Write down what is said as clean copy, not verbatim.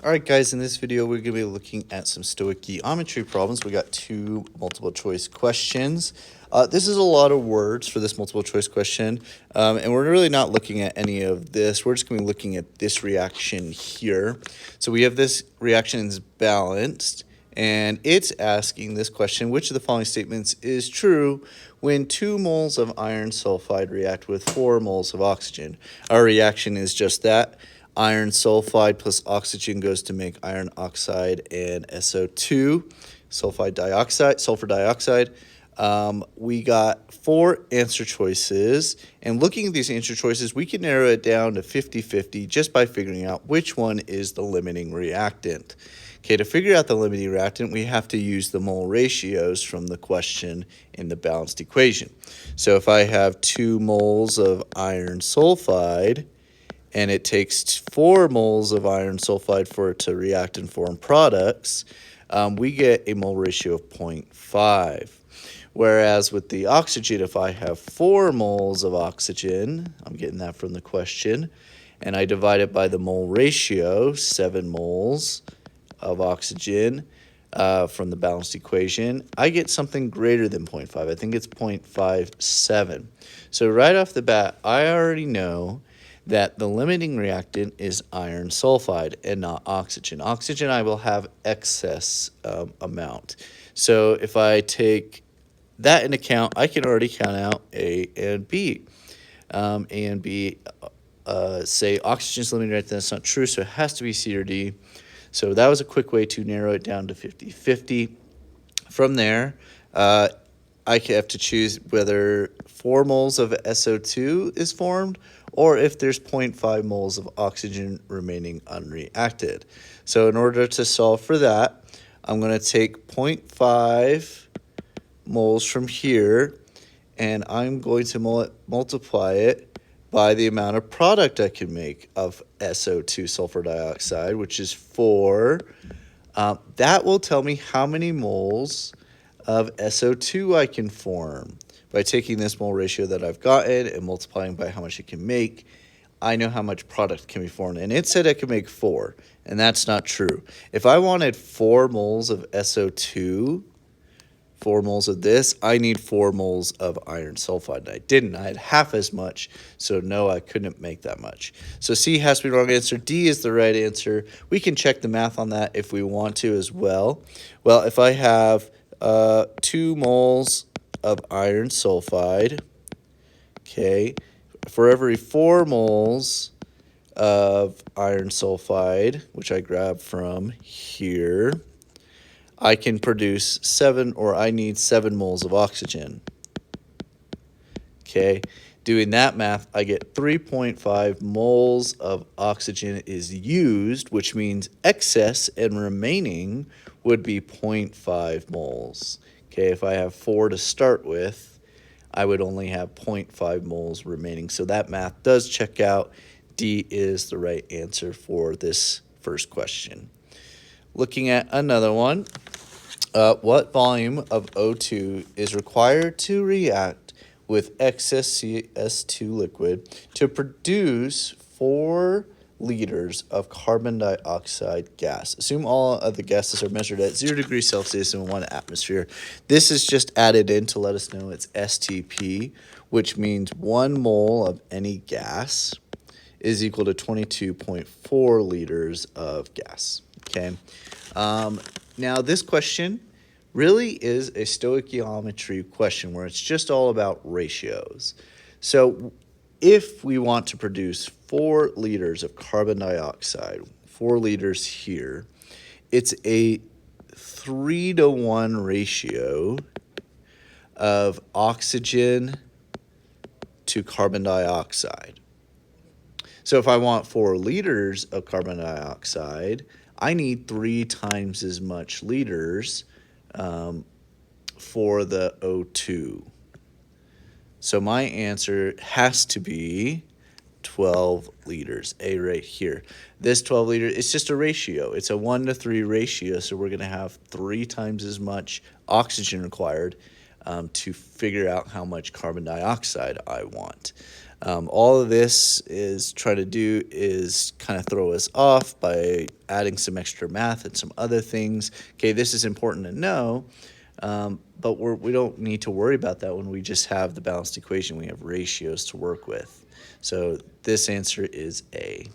All right, guys, in this video, we're going to be looking at some stoichiometry problems. We got two multiple choice questions. This is a lot of words for this multiple choice question, and we're really not looking at any of this. We're just going to be looking at this reaction here. So we have this reaction is balanced, and it's asking this question: which of the following statements is true when 2 moles of iron sulfide react with 4 moles of oxygen? Our reaction is just that. Iron sulfide plus oxygen goes to make iron oxide and SO2, sulfur dioxide. We got 4 answer choices, and looking at these answer choices, we can narrow it down to 50-50 just by figuring out which one is the limiting reactant. Okay, to figure out the limiting reactant, we have to use the mole ratios from the question in the balanced equation. So if I have 2 moles of iron sulfide, and it takes 4 moles of iron sulfide for it to react and form products, we get a mole ratio of 0.5. Whereas with the oxygen, if I have 4 moles of oxygen, I'm getting that from the question, and I divide it by the mole ratio, 7 moles of oxygen from the balanced equation, I get something greater than 0.5. I think it's 0.57. So right off the bat, I already know that the limiting reactant is iron sulfide and not oxygen. Oxygen, I will have excess amount. So if I take that into account, I can already count out A and B. A and B say oxygen's limiting reactant. That's not true, so it has to be C or D. So that was a quick way to narrow it down to 50-50. From there, I have to choose whether 4 moles of SO2 is formed or if there's 0.5 moles of oxygen remaining unreacted. So in order to solve for that, I'm going to take 0.5 moles from here, and I'm going to multiply it by the amount of product I can make of SO2, sulfur dioxide, which is 4. That will tell me how many moles of SO2 I can form. By taking this mole ratio that I've gotten and multiplying by how much it can make, I know how much product can be formed. And it said I could make 4, and that's not true. If I wanted 4 moles of SO2, 4 moles of this, I need 4 moles of iron sulfide. And I didn't. I had half as much, so no, I couldn't make that much. So C has to be the wrong answer. D is the right answer. We can check the math on that if we want to as well. Well, if I have 2 moles of iron sulfide, okay, for every 4 moles of iron sulfide, which I grab from here, I can produce 7, or I need 7 moles of oxygen. Okay, doing that math, I get 3.5 moles of oxygen is used, which means excess and remaining would be 0.5 moles. Okay, if I have 4 to start with, I would only have 0.5 moles remaining. So that math does check out. D is the right answer for this first question. Looking at another one, what volume of O2 is required to react with excess CS2 liquid to produce 4 liters of carbon dioxide gas? Assume all of the gases are measured at 0 degrees Celsius and 1 atmosphere. This is just added in to let us know it's STP, which means 1 mole of any gas is equal to 22.4 liters of gas. Okay. Now this question really is a stoichiometry question where it's just all about ratios. So if we want to produce 4 liters of carbon dioxide, 4 liters here, it's a 3-to-1 ratio of oxygen to carbon dioxide. So if I want 4 liters of carbon dioxide, I need 3 times as much liters for the O2. So my answer has to be 12 liters, A right here. This 12 liters, it's just a ratio. It's a 1-to-3 ratio, so we're going to have 3 times as much oxygen required to figure out how much carbon dioxide I want. All of this is trying to do is kind of throw us off by adding some extra math and some other things. Okay, this is important to know, but we don't need to worry about that when we just have the balanced equation. We have ratios to work with. So this answer is A.